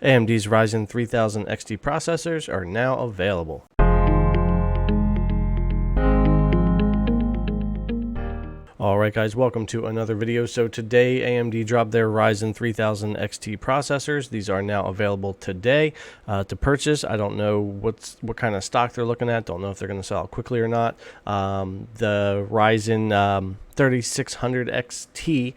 AMD's Ryzen 3000 XT processors are now available. Alright guys, welcome to another video. So today AMD dropped their Ryzen 3000 XT processors. These are now available today to purchase. I don't know what kind of stock they're looking at. Don't know if they're going to sell it quickly or not. The Ryzen 3600 XT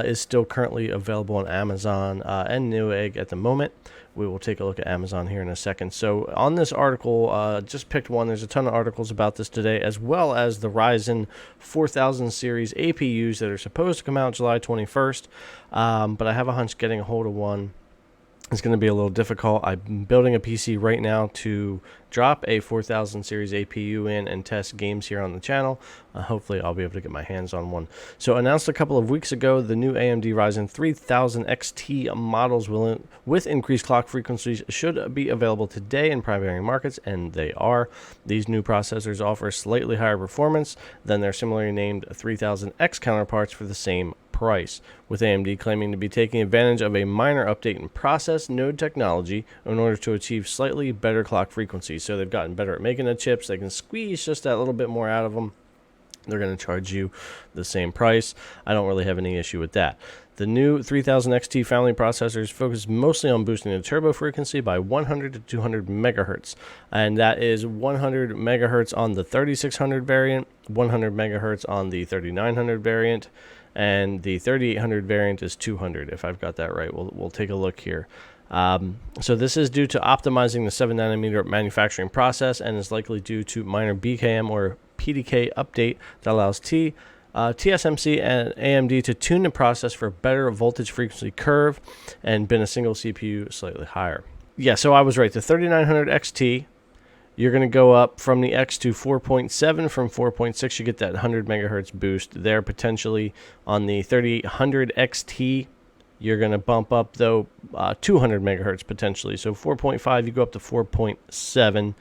is still currently available on Amazon and Newegg at the moment. We will take a look at Amazon here in a second. So on this article, just picked one. There's a ton of articles about this today, as well as the Ryzen 4000 series APUs that are supposed to come out July 21st. But I have a hunch getting a hold of one is going to be a little difficult. I'm building a PC right now to drop a 4000 series APU in and test games here on the channel. Hopefully I'll be able to get my hands on one. So announced a couple of weeks ago, the new AMD Ryzen 3000 XT models with increased clock frequencies should be available today in primary markets, and they are. These new processors offer slightly higher performance than their similarly named 3000X counterparts for the same price, with AMD claiming to be taking advantage of a minor update in process node technology in order to achieve slightly better clock frequencies. So they've gotten better at making the chips. They can squeeze just that little bit more out of them. They're going to charge you the same price. I don't really have any issue with that. The new 3000 XT family processors focus mostly on boosting the turbo frequency by 100 to 200 megahertz, and that is 100 megahertz on the 3600 variant, 100 megahertz on the 3900 variant, and the 3800 variant is 200, if I've got that right. We'll take a look here. So this is due to optimizing the 7nm manufacturing process, and is likely due to minor BKM or PDK update that allows TSMC and AMD to tune the process for better voltage frequency curve and bin a single CPU slightly higher. Yeah, so I was right. The 3900 XT, you're going to go up from the X to 4.7. From 4.6, you get that 100 megahertz boost there potentially. On the 3800 XT, you're going to bump up, though, 200 megahertz potentially. So 4.5, you go up to 4.7.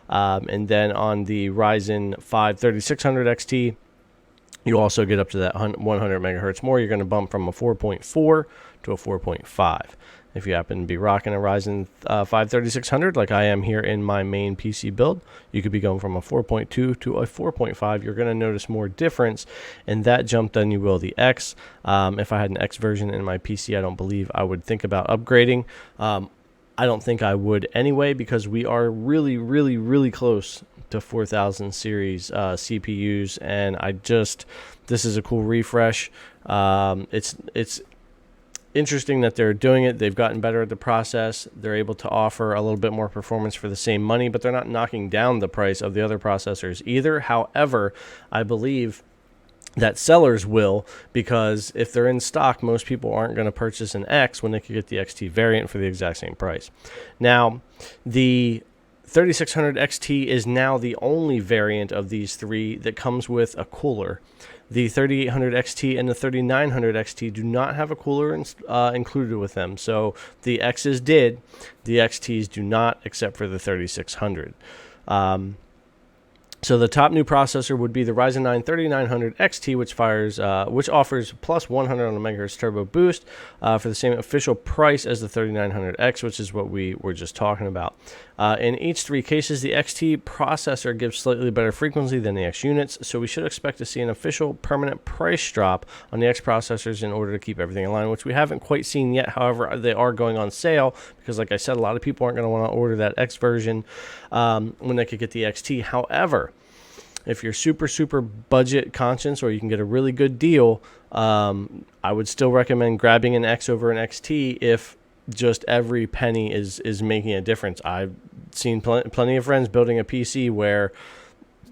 And then on the Ryzen 5 3600 XT, you also get up to that 100 megahertz more. You're going to bump from a 4.4 to a 4.5. If you happen to be rocking a Ryzen 5 3600 like I am here in my main PC build, you could be going from a 4.2 to a 4.5. You're going to notice more difference in that jump than you will the X. If I had an X version in my PC, I don't believe I would think about upgrading. I don't think I would anyway, because we are really close to 4000 series CPUs, and this is a cool refresh. It's interesting that they're doing it. They've gotten better at the process. They're able to offer a little bit more performance for the same money, but they're not knocking down the price of the other processors either. However, I believe that sellers will, because if they're in stock, most people aren't going to purchase an X when they could get the XT variant for the exact same price. Now, the 3600 XT is now the only variant of these three that comes with a cooler. The 3800 XT and the 3900 XT do not have a cooler included with them. So the X's did, the XTs do not, except for the 3600. So the top new processor would be the Ryzen 9 3900 XT, which offers plus 100 megahertz turbo boost for the same official price as the 3900X, which is what we were just talking about. In each three cases, the XT processor gives slightly better frequency than the X units, so we should expect to see an official permanent price drop on the X processors in order to keep everything in line, which we haven't quite seen yet. However, they are going on sale because, like I said, a lot of people aren't going to want to order that X version when they could get the XT. However, if you're super budget conscious, or you can get a really good deal, I would still recommend grabbing an X over an XT if just every penny is making a difference. I've seen plenty of friends building a PC where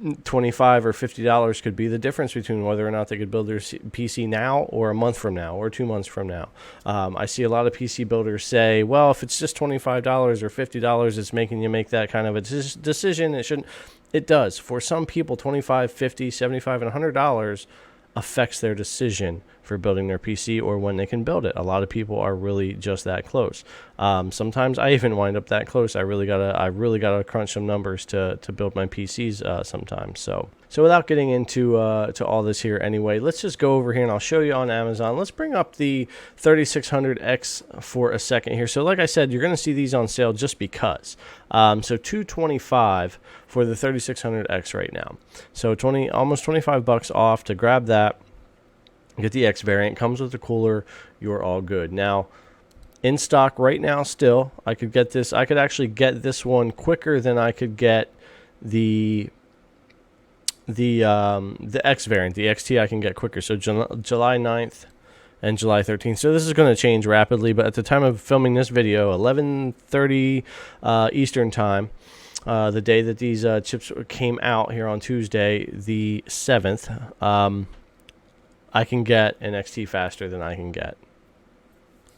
$25 or $50 could be the difference between whether or not they could build their PC now or a month from now or 2 months from now. I see a lot of PC builders say, well, if it's just $25 or $50, it's making you make that kind of a decision. It shouldn't. It does. For some people, $25, $50, $75, and $100 affects their decision for building their PC or when they can build it. A lot of people are really just that close. Sometimes I even wind up that close. I really gotta crunch some numbers to build my PCs sometimes. So without getting into to all this here anyway, let's just go over here and I'll show you on Amazon. Let's bring up the 3600X for a second here. So like I said, you're going to see these on sale just because. So $225 for the 3600X right now. So almost 25 bucks off to grab that. Get the X variant, comes with the cooler. You're all good. Now, in stock right now still, I could get this. I could actually get this one quicker than I could get the X variant. The XT I can get quicker. So July 9th and July 13th. So this is going to change rapidly, but at the time of filming this video, 11:30 Eastern time, the day that these chips came out here on Tuesday, the 7th, I can get an XT faster than I can get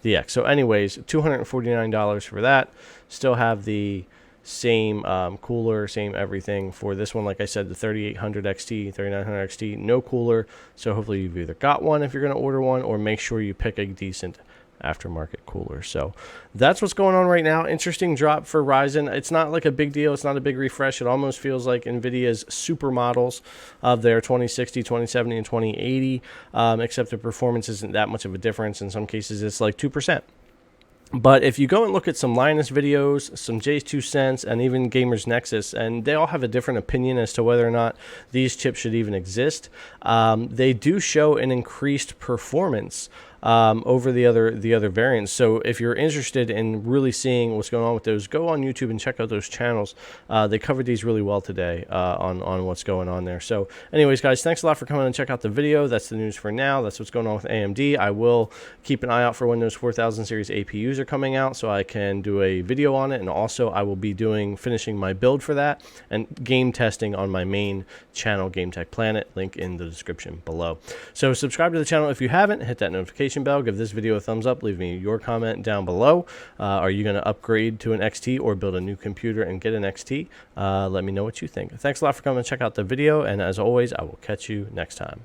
the X. So anyways, $249 for that. Still have the same cooler, same everything for this one. Like I said, the 3800 XT, 3900 XT, no cooler. So hopefully you've either got one if you're going to order one, or make sure you pick a decent aftermarket cooler. So that's what's going on right now. Interesting drop for Ryzen. It's not like a big deal. It's not a big refresh. It almost feels like NVIDIA's super models of their 2060, 2070, and 2080, except the performance isn't that much of a difference. In some cases, it's like 2%. But if you go and look at some Linus videos, some Jay's 2 cents, and even Gamers Nexus, and they all have a different opinion as to whether or not these chips should even exist, they do show an increased performance over the other variants. So if you're interested in really seeing what's going on with those, go on YouTube and check out those channels. They covered these really well today on what's going on there. So anyways, guys, thanks a lot for coming and check out the video. That's the news for now. That's what's going on with AMD. I will keep an eye out for when those 4000 series APUs are coming out so I can do a video on it. And also I will be finishing my build for that and game testing on my main channel, Game Tech Planet. Link in the description below. So subscribe to the channel if you haven't. Hit that notification bell. Give this video a thumbs up. Leave me your comment down below. Are you going to upgrade to an XT or build a new computer and get an XT? Let me know what you think. Thanks a lot for coming and check out the video. And as always, I will catch you next time.